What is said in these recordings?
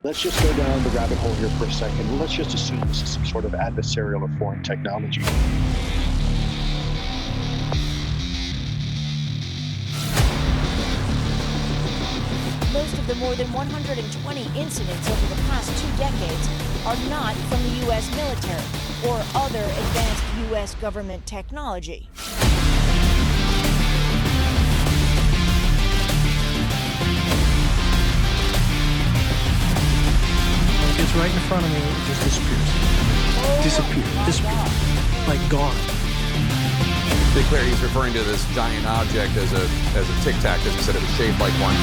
Let's just go down the rabbit hole here for a second, and let's just assume this is some sort of adversarial or foreign technology. Most of the more than 120 incidents over the past 2 decades are not from the U.S. military or other advanced U.S. government technology. It gets right in front of me, it just disappears. Disappear. Like gone. To be clear, he's referring to this giant object as a tic tac, because he said it was shaped like one.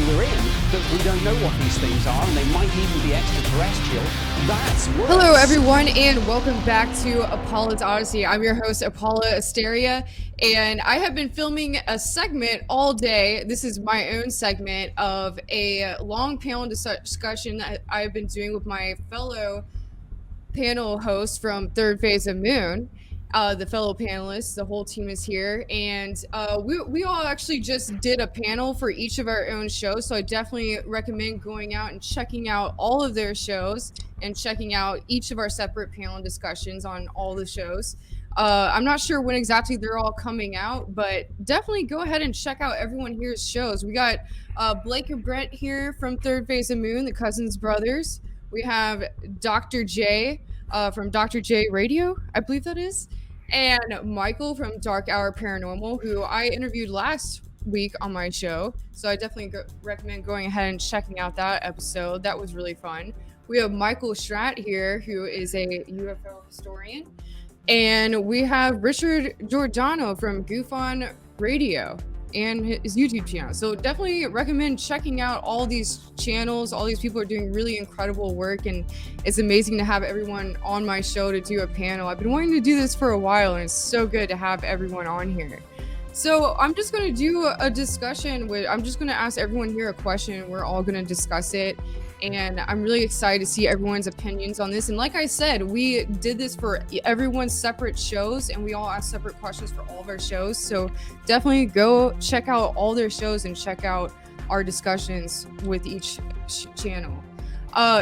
We're in, that we don't know what these things are, and they might even be extraterrestrial. That's worse. Hello, everyone, and welcome back to Apolla's Odyssey. I'm your host, Apolla Asteria, and I have been filming a segment all day. This is my own segment of a long panel discussion that I've been doing with my fellow panel host from ThirdPhaseOfMoon. The fellow panelists, the whole team is here, and we all actually just did a panel for each of our own shows, so I definitely recommend going out and checking out all of their shows and checking out each of our separate panel discussions on all the shows. I'm not sure when exactly they're all coming out, but definitely go ahead and check out everyone here's shows. We got Blake and Brent here from ThirdPhaseOfMoon, the Cousins Brothers. We have Dr. J from Dr. J Radio, I believe that is. And Michael from DarkHour Paranormal, who I interviewed last week on my show. So I definitely recommend going ahead and checking out that episode. That was really fun. We have Michael Schratt here, who is a UFO historian. And we have Richard Giordano from Gufon Radio and his YouTube channel. So definitely recommend checking out all these channels. All these people are doing really incredible work, and it's amazing to have everyone on my show to do a panel. I've been wanting to do this for a while, and it's so good to have everyone on here. So I'm just going to do a discussion I'm just going to ask everyone here a question. We're all going to discuss it. And I'm really excited to see everyone's opinions on this. And like I said, we did this for everyone's separate shows, and we all asked separate questions for all of our shows. So definitely go check out all their shows and check out our discussions with each channel.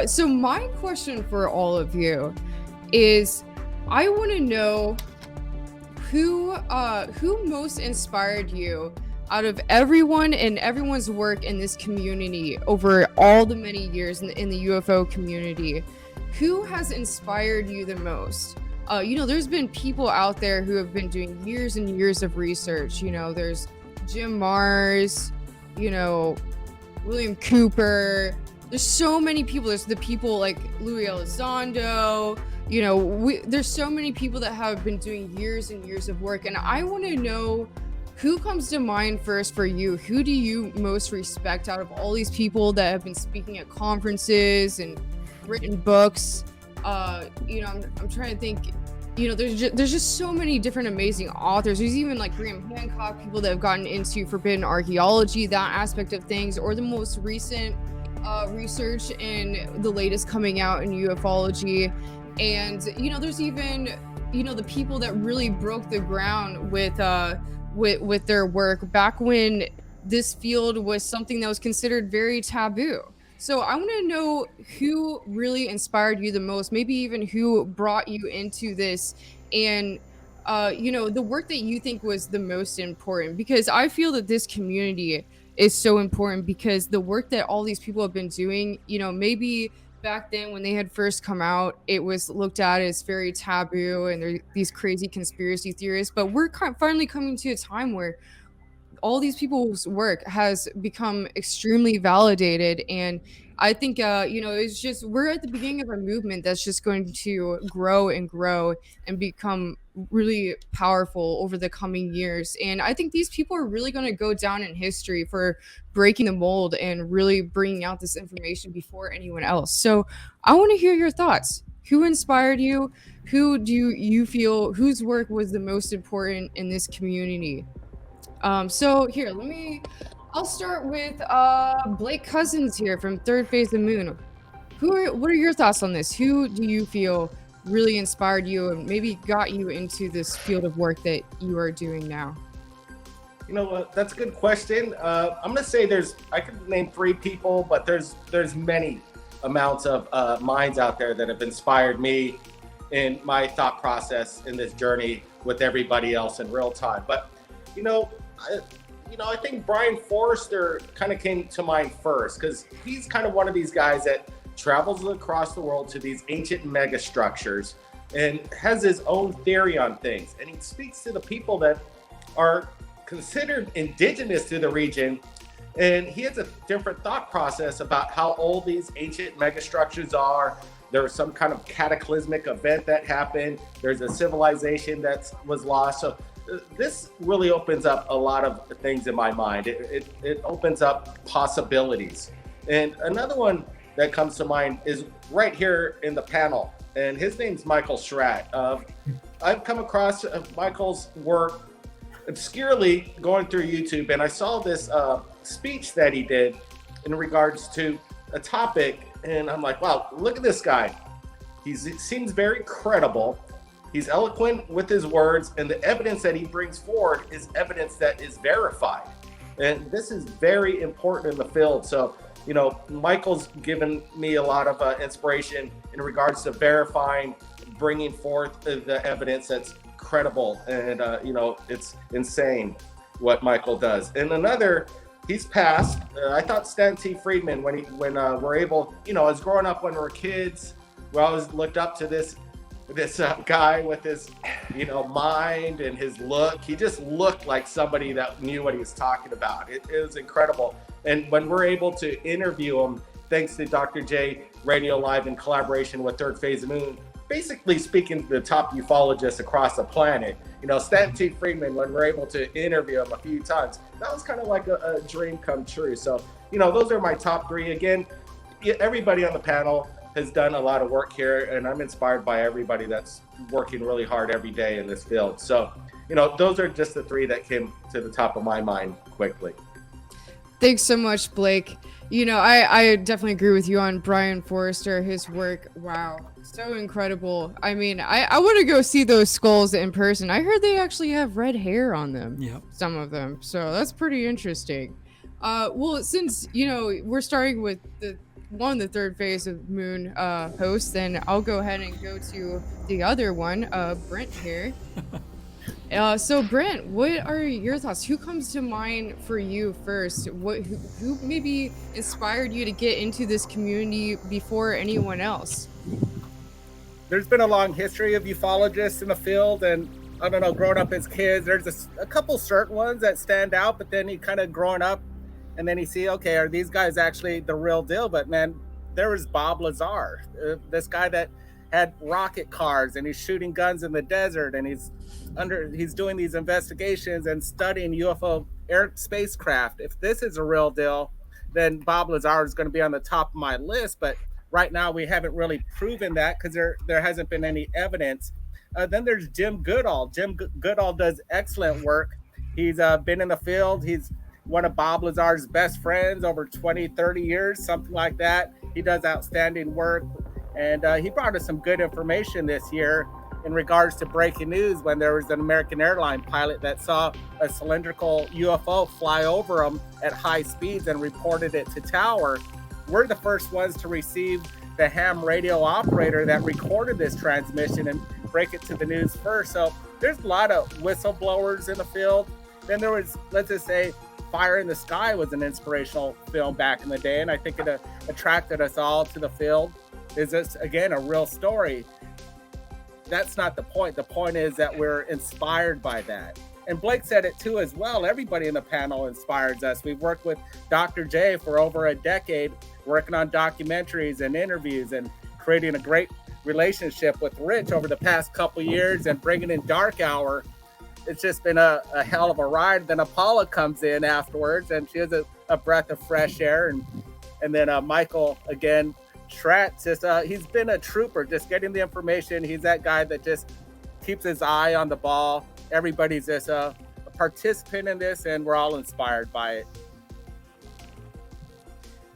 So my question for all of you is, I want to know who most inspired you out of everyone and everyone's work in this community over all the many years in the UFO community. Who has inspired you the most? There's been people out there who have been doing years and years of research. There's Jim Mars, William Cooper. There's so many people. There's the people like Louis Elizondo. There's so many people that have been doing years and years of work. And I want to know, who comes to mind first for you? Who do you most respect out of all these people that have been speaking at conferences and written books? I'm trying to think. There's just so many different amazing authors. There's even like Graham Hancock, people that have gotten into forbidden archaeology, that aspect of things, or the most recent research in the latest coming out in UFOlogy. And there's even the people that really broke the ground with their work back when this field was something that was considered very taboo. So I want to know who really inspired you the most, maybe even who brought you into this, and the work that you think was the most important, because I feel that this community is so important, because the work that all these people have been doing, maybe back then when they had first come out, it was looked at as very taboo and they're these crazy conspiracy theorists, but we're finally coming to a time where all these people's work has become extremely validated, and I think it's just we're at the beginning of a movement that's just going to grow and become really powerful over the coming years. And I think these people are really going to go down in history for breaking the mold and really bringing out this information before anyone else. So I want to hear your thoughts. Who inspired you? Who do you feel whose work was the most important in this community? So here, I'll start with Blake Cousins here from Third Phase of Moon. What are your thoughts on this? Who do you feel really inspired you and maybe got you into this field of work that you are doing now? You know what? That's a good question. I'm gonna say I could name 3 people, but there's many amounts of minds out there that have inspired me in my thought process in this journey with everybody else in real time. But I think Brian Forrester kind of came to mind first, because he's kind of one of these guys that travels across the world to these ancient megastructures and has his own theory on things. And he speaks to the people that are considered indigenous to the region. And he has a different thought process about how old these ancient megastructures are. There was some kind of cataclysmic event that happened. There's a civilization that was lost. So this really opens up a lot of things in my mind. It opens up possibilities. And another one that comes to mind is right here in the panel. And his name's Michael Schratt. I've come across Michael's work obscurely going through YouTube, and I saw this speech that he did in regards to a topic, and I'm like, wow, look at this guy. He seems very credible. He's eloquent with his words, and the evidence that he brings forward is evidence that is verified. And this is very important in the field. So, Michael's given me a lot of inspiration in regards to verifying, bringing forth the evidence that's credible. And, it's insane what Michael does. And another, he's passed. I thought Stan T. Friedman, when we're able, as growing up when we were kids, we always looked up to this guy with his, mind and his look. He just looked like somebody that knew what he was talking about. It was incredible. And when we're able to interview him, thanks to Dr. J Radio Live in collaboration with Third Phase of Moon, basically speaking to the top ufologists across the planet, Stan T. Friedman, when we're able to interview him a few times, that was kind of like a dream come true. So, those are my top 3. Again, everybody on the panel has done a lot of work here, and I'm inspired by everybody that's working really hard every day in this field. So, those are just the 3 that came to the top of my mind quickly. Thanks so much, Blake. I definitely agree with you on Brian Forrester, his work. Wow, so incredible. I mean, I want to go see those skulls in person. I heard they actually have red hair on them. Yep. Some of them. So that's pretty interesting. Well, since, we're starting with the Third Phase of Moon hosts, then I'll go ahead and go to the other one, Brent here. So Brent, what are your thoughts? Who comes to mind for you first? Who maybe inspired you to get into this community before anyone else? There's been a long history of ufologists in the field, and I don't know, growing up as kids, there's a couple certain ones that stand out, but then you kind of growing up, and then you see, okay, are these guys actually the real deal? But man, there was Bob Lazar, this guy that had rocket cars, and he's shooting guns in the desert, and he's doing these investigations and studying UFO spacecraft. If this is a real deal, then Bob Lazar is going to be on the top of my list. But right now, we haven't really proven that because there hasn't been any evidence. Then there's Jim Goodall. Jim Goodall does excellent work. He's been in the field. He's one of Bob Lazar's best friends over 20, 30 years, something like that. He does outstanding work. And he brought us some good information this year in regards to breaking news when there was an American airline pilot that saw a cylindrical UFO fly over him at high speeds and reported it to Tower. We're the first ones to receive the ham radio operator that recorded this transmission and break it to the news first. So there's a lot of whistleblowers in the field. Then there was, let's just say, Fire in the Sky was an inspirational film back in the day, and I think it attracted us all to the field. Is this, again, a real story? That's not the point. The point is that we're inspired by that. And Blake said it too as well. Everybody in the panel inspires us. We've worked with Dr. J for over a decade, working on documentaries and interviews and creating a great relationship with Rich over the past couple years and bringing in DarkHour. It's just been a hell of a ride. Then Apolla comes in afterwards, and she has a breath of fresh air. And then Michael, again, Schratt, just he's been a trooper, just getting the information. He's that guy that just keeps his eye on the ball. Everybody's just a participant in this, and we're all inspired by it.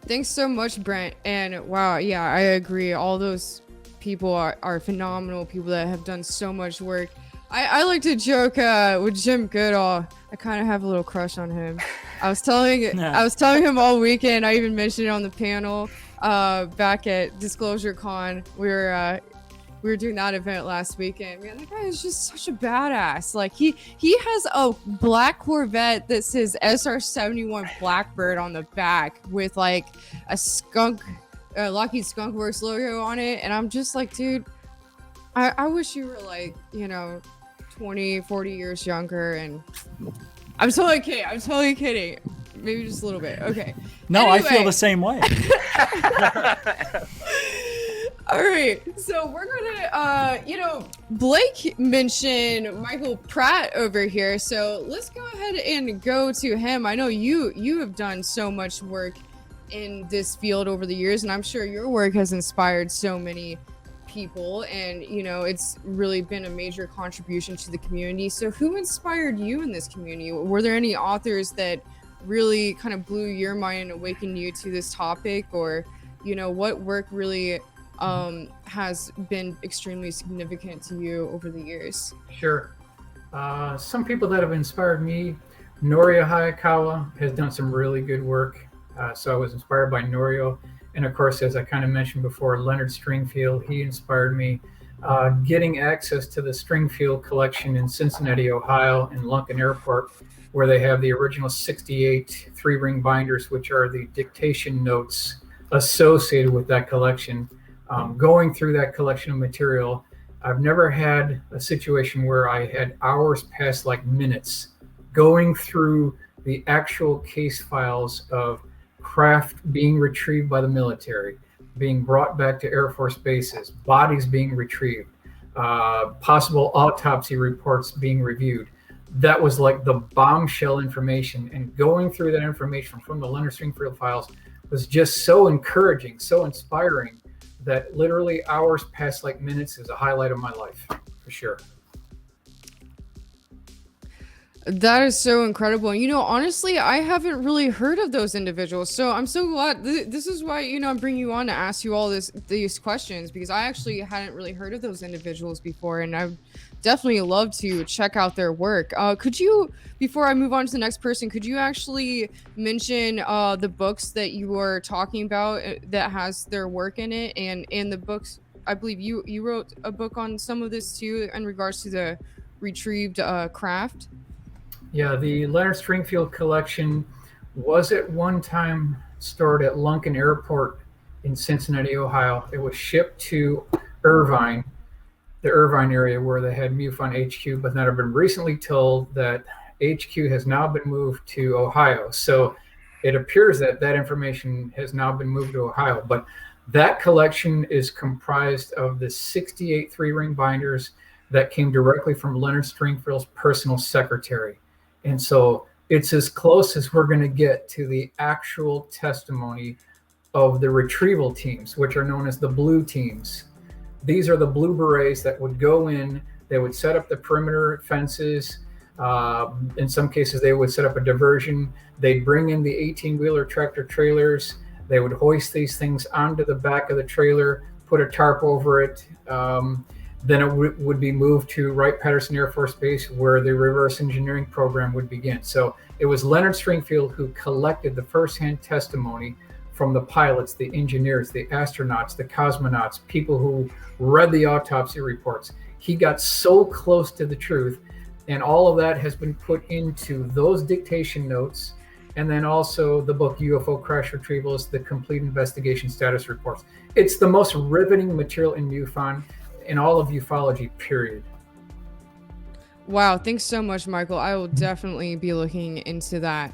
Thanks so much, Brent. And wow, yeah, I agree. All those people are phenomenal, people that have done so much work. I like to joke with Jim Goodall. I kind of have a little crush on him. I was telling him all weekend. I even mentioned it on the panel back at Disclosure Con. We were doing that event last weekend. Man, that guy is just such a badass. Like he has a black Corvette that says SR-71 Blackbird on the back with like a skunk, Lockheed Skunk Works logo on it, and I'm just like, dude, I wish you were like, 20, 40 years younger. And I'm totally kidding. Maybe just a little bit. Okay. No, anyway. I feel the same way. All right, so we're gonna, Blake mentioned Michael Pratt over here, so let's go ahead and go to him. I know you have done so much work in this field over the years, and I'm sure your work has inspired so many people, and it's really been a major contribution to the community. So who inspired you in this community? Were there any authors that really kind of blew your mind and awakened you to this topic, or what work really has been extremely significant to you over the years? Sure. Some people that have inspired me, Norio Hayakawa has done some really good work. So I was inspired by Norio. And of course, as I kind of mentioned before, Leonard Stringfield, he inspired me. Getting access to the Stringfield collection in Cincinnati, Ohio, in Lunken Airport, where they have the original 68 three-ring binders, which are the dictation notes associated with that collection. Going through that collection of material, I've never had a situation where I had hours pass like minutes going through the actual case files of craft being retrieved by the military, being brought back to Air Force bases, bodies being retrieved, possible autopsy reports being reviewed. That was like the bombshell information, and going through that information from the Leonard Stringfield files was just so encouraging, so inspiring, that literally hours past like minutes is a highlight of my life, for sure. That is so incredible. Honestly, I haven't really heard of those individuals. So I'm so glad. This is why, I'm bringing you on to ask you all these questions, because I actually hadn't really heard of those individuals before. And I would definitely love to check out their work. Could you, before I move on to the next person, could you actually mention the books that you were talking about that has their work in it? And in the books, I believe you wrote a book on some of this too, in regards to the retrieved craft. Yeah, the Leonard Stringfield collection was at one time stored at Lunken Airport in Cincinnati, Ohio. It was shipped to Irvine, the Irvine area where they had MUFON HQ, but then I've been recently told that HQ has now been moved to Ohio. So it appears that that information has now been moved to Ohio. But that collection is comprised of the 68 three-ring binders that came directly from Leonard Stringfield's personal secretary. And so it's as close as we're going to get to the actual testimony of the retrieval teams, which are known as the blue teams. These are the blue berets that would go in, they would set up the perimeter fences. In some cases, they would set up a diversion. They'd bring in the 18-wheeler tractor trailers. They would hoist these things onto the back of the trailer, put a tarp over it. Then it would be moved to Wright-Patterson Air Force Base, where the reverse engineering program would begin. So it was Leonard Stringfield who collected the firsthand testimony from the pilots, the engineers, the astronauts, the cosmonauts, people who read the autopsy reports. He got so close to the truth, and all of that has been put into those dictation notes, and then also the book UFO Crash Retrievals, the complete investigation status reports. It's the most riveting material in MUFON, in all of ufology, period. Wow, thanks so much, Michael. I will definitely be looking into that.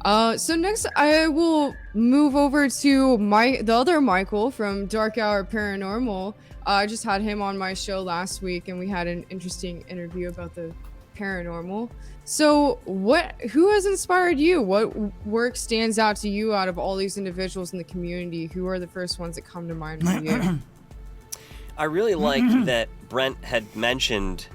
So next I will move over to the other Michael from DarkHour Paranormal. I just had him on my show last week, and we had an interesting interview about the paranormal. So who has inspired you? What work stands out to you out of all these individuals in the community? Who are the first ones that come to mind for you? I really liked that Brent had mentioned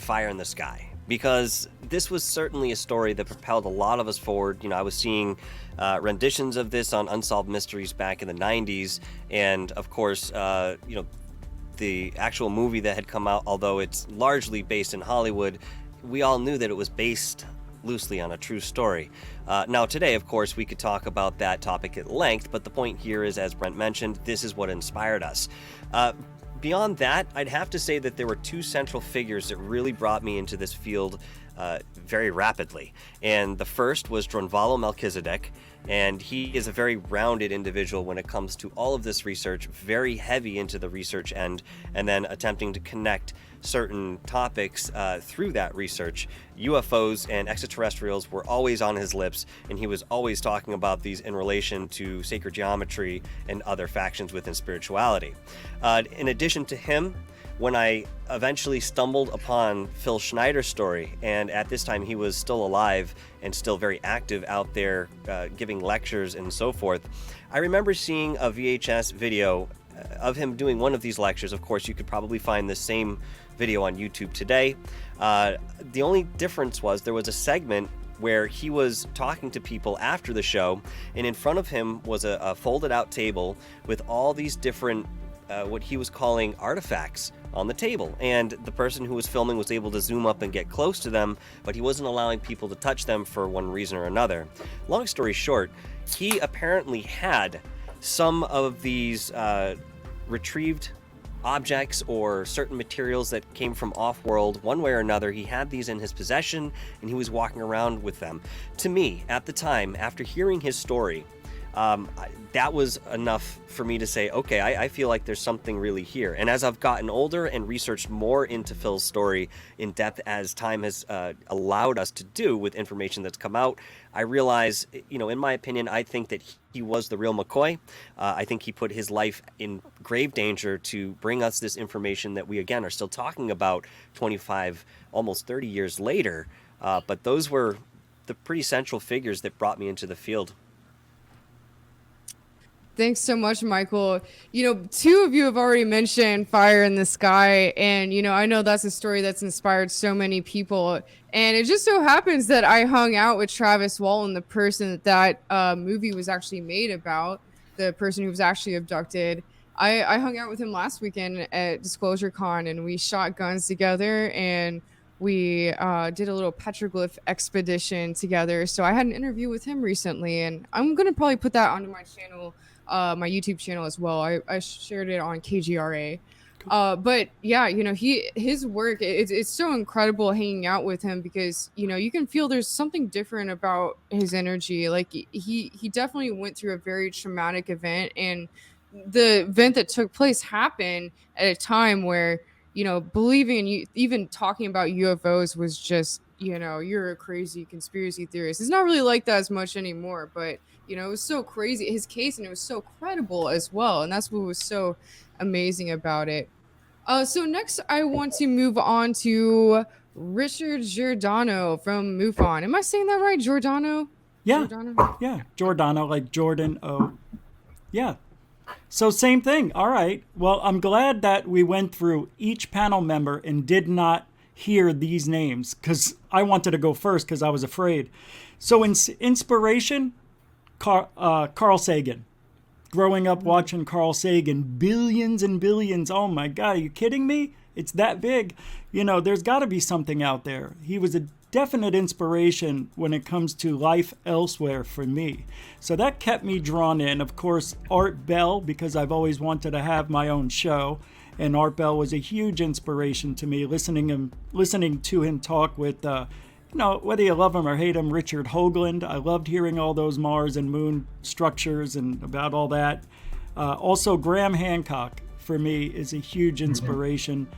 Fire in the Sky, because this was certainly a story that propelled a lot of us forward. You know, I was seeing renditions of this on Unsolved Mysteries back in the 90s, and of course, you know, the actual movie that had come out, although it's largely based in Hollywood, we all knew that it was based loosely on a true story. Now today, of course, we could talk about that topic at length, but the point here is, as Brent mentioned, this is what inspired us. Beyond that, I'd have to say that there were two central figures that really brought me into this field very rapidly. And the first was Drunvalo Melchizedek, and he is a very rounded individual when it comes to all of this research, very heavy into the research end, and then attempting to connect certain topics through that research. UFOs and extraterrestrials were always on his lips, and he was always talking about these in relation to sacred geometry and other factions within spirituality. In addition to him, when I eventually stumbled upon Phil Schneider's story, and at this time he was still alive and still very active out there giving lectures and so forth, I remember seeing a VHS video of him doing one of these lectures. Of course, you could probably find the same video on YouTube today. The only difference was there was a segment where he was talking to people after the show, and in front of him was a folded out table with all these different what he was calling artifacts on the table, and the person who was filming was able to zoom up and get close to them, but he wasn't allowing people to touch them for one reason or another. Long story short, he apparently had some of these retrieved objects or certain materials that came from off-world. One way or another, he had these in his possession, and he was walking around with them. To me, at the time, after hearing his story, that was enough for me to say, okay, I feel like there's something really here. And as I've gotten older and researched more into Phil's story in depth, as time has allowed us to do with information that's come out, I realize, you know, in my opinion, I think that he was the real McCoy. I think he put his life in grave danger to bring us this information that we, again, are still talking about 25, almost 30 years later. But those were the pretty central figures that brought me into the field. Thanks so much, Michael. You know, two of you have already mentioned Fire in the Sky, and, you know, I know that's a story that's inspired so many people. And it just so happens that I hung out with Travis Walton, the person that movie was actually made about, the person who was actually abducted. I hung out with him last weekend at Disclosure Con, and we shot guns together, and we did a little petroglyph expedition together. So I had an interview with him recently, and I'm going to probably put that onto my channel, my YouTube channel as well. I shared it on KGRA. But yeah, you know, his work, it's so incredible hanging out with him, because, you know, you can feel there's something different about his energy. Like he definitely went through a very traumatic event, and the event that took place happened at a time where, you know, believing in even talking about UFOs was just, you know, you're a crazy conspiracy theorist. It's not really like that as much anymore, but, you know, it was so crazy, his case, and it was so credible as well. And that's what was so amazing about it. So next I want to move on to Richard Giordano from MUFON. Am I saying that right? Giordano? Yeah. Giordano? Yeah. Giordano, like Jordan O. Yeah. So same thing. All right. Well, I'm glad that we went through each panel member and did not hear these names, because I wanted to go first because I was afraid. So inspiration, Carl Sagan. Growing up watching Carl Sagan, billions and billions. Oh my God, are you kidding me? It's that big. You know, there's got to be something out there. He was a definite inspiration when it comes to life elsewhere for me. So that kept me drawn in. Of course, Art Bell, because I've always wanted to have my own show. And Art Bell was a huge inspiration to me, listening to him talk with, you know, whether you love him or hate him, Richard Hoagland. I loved hearing all those Mars and moon structures and about all that. Also, Graham Hancock, for me is a huge inspiration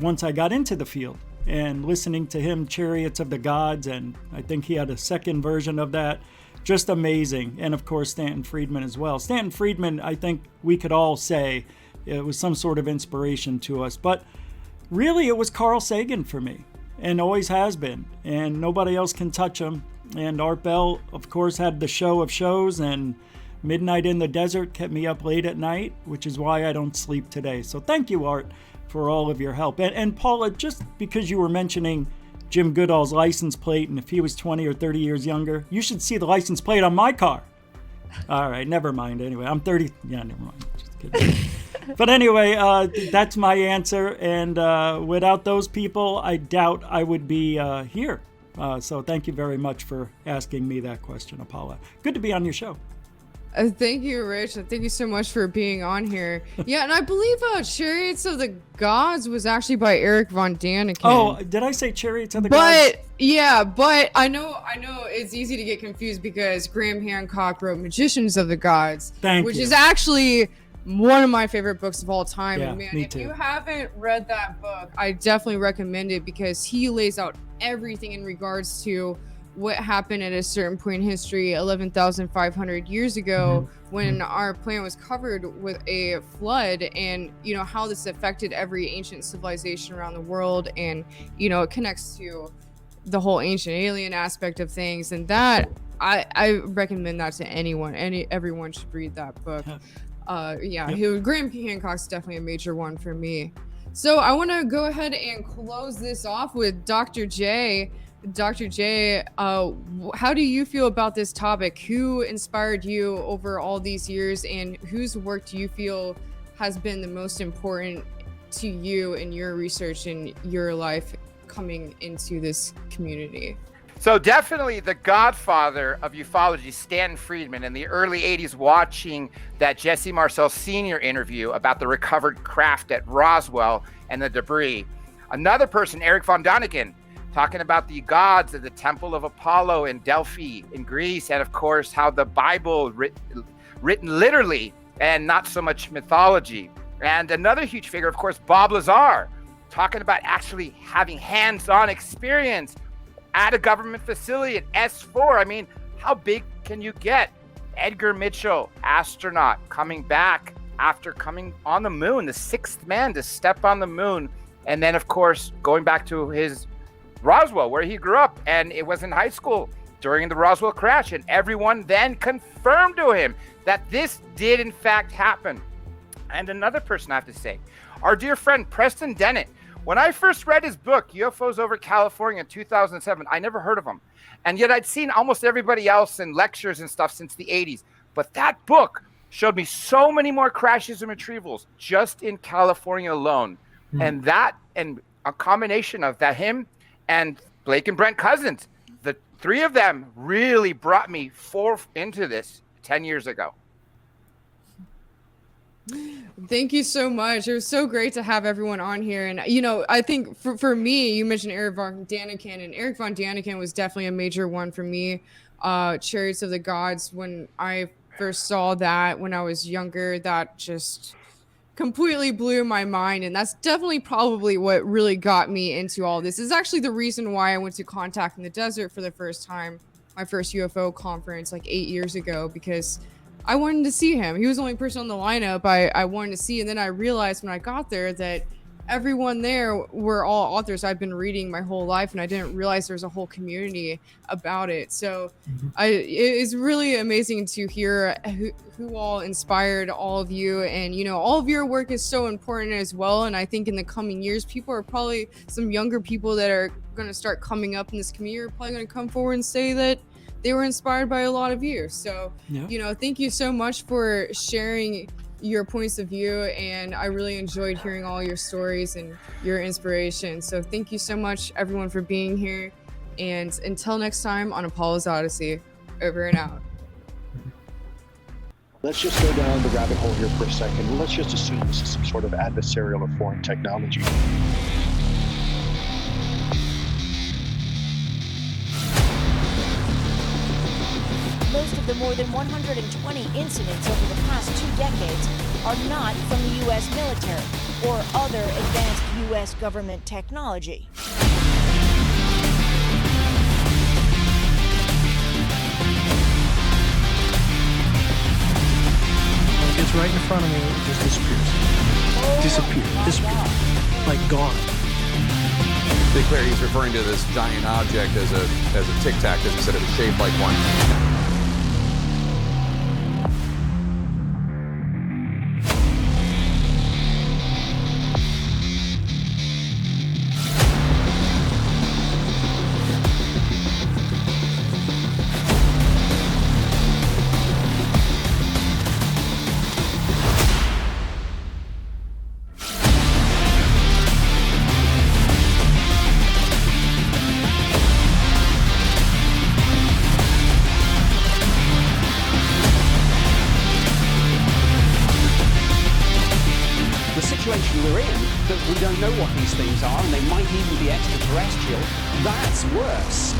once I got into the field. And listening to him, Chariots of the Gods, and I think he had a second version of that, just amazing. And of course, Stanton Friedman as well. Stanton Friedman, I think we could all say it was some sort of inspiration to us. But really, it was Carl Sagan for me, and always has been. And nobody else can touch him. And Art Bell, of course, had the show of shows, and Midnight in the Desert kept me up late at night, which is why I don't sleep today. So thank you, Art, for all of your help. And Paula, just because you were mentioning Jim Goodall's license plate, and if he was 20 or 30 years younger, you should see the license plate on my car. All right, never mind. Anyway, I'm 30. Yeah, never mind. Just kidding. But anyway, that's my answer. And without those people, I doubt I would be here. So thank you very much for asking me that question, Apolla. Good to be on your show. Thank you, Rich. Thank you so much for being on here. Yeah, and I believe Chariots of the Gods was actually by Eric von Daniken. Oh, did I say Chariots of the Gods? But yeah, but I know it's easy to get confused because Graham Hancock wrote Magicians of the Gods, which is actually one of my favorite books of all time. Yeah, and man, me if too. you haven't read that book, I definitely recommend it because he lays out everything in regards to what happened at a certain point in history 11,500 years ago when our planet was covered with a flood, and how this affected every ancient civilization around the world, and it connects to the whole ancient alien aspect of things, and that I recommend that to anyone. Everyone should read that book. Graham Hancock's definitely a major one for me. So I want to go ahead and close this off with Dr. J. Dr. J, how do you feel about this topic? Who inspired you over all these years, and whose work do you feel has been the most important to you in your research and your life coming into this community? So definitely the godfather of ufology, Stanton Friedman, in the early 80s, watching that Jesse Marcel Sr. interview about the recovered craft at Roswell and the debris. Another person, Eric von Daniken, talking about the gods of the Temple of Apollo in Delphi in Greece, and of course how the Bible written literally and not so much mythology. And another huge figure, of course, Bob Lazar, talking about actually having hands-on experience at a government facility at S4. I mean, how big can you get? Edgar Mitchell, astronaut, coming back after coming on the moon, the sixth man to step on the moon. And then, of course, going back to his Roswell, where he grew up, and it was in high school during the Roswell crash, and everyone then confirmed to him that this did in fact happen. And another person I have to say, our dear friend Preston Dennett. When I first read his book, UFOs Over California in 2007, I never heard of him. And yet I'd seen almost everybody else in lectures and stuff since the 80s. But that book showed me so many more crashes and retrievals just in California alone. And that, and a combination of that, him and Blake and Brent Cousins, the three of them really brought me into this 10 years ago. Thank you so much. It was so great to have everyone on here. And, I think for me, you mentioned Eric von Daniken, and Eric von Daniken was definitely a major one for me. Chariots of the Gods, when I first saw that when I was younger, that just completely blew my mind. And that's definitely probably what really got me into all this. Is actually the reason why I went to Contact in the Desert for the first time, my first UFO conference like 8 years ago, because I wanted to see him. He was the only person on the lineup I wanted to see. And then I realized when I got there that everyone there were all authors I've been reading my whole life, and I didn't realize there was a whole community about it. So it is really amazing to hear who all inspired all of you. And, all of your work is so important as well. And I think in the coming years, people are probably, some younger people that are going to start coming up in this community are probably going to come forward and say that they were inspired by a lot of you. So, thank you so much for sharing your points of view. And I really enjoyed hearing all your stories and your inspiration. So thank you so much, everyone, for being here. And until next time on Apollo's Odyssey, over and out. Let's just go down the rabbit hole here for a second. Let's just assume this is some sort of adversarial or foreign technology. Most of the more than 120 incidents over the past 2 decades are not from the U.S. military or other advanced U.S. government technology. It gets right in front of me, it just disappears. Disappear. Like gone. To be clear, he's referring to this giant object as a tic tac, because he said it was shaped like one. We're in, that we don't know what these things are, and they might even be extraterrestrial. That's worse.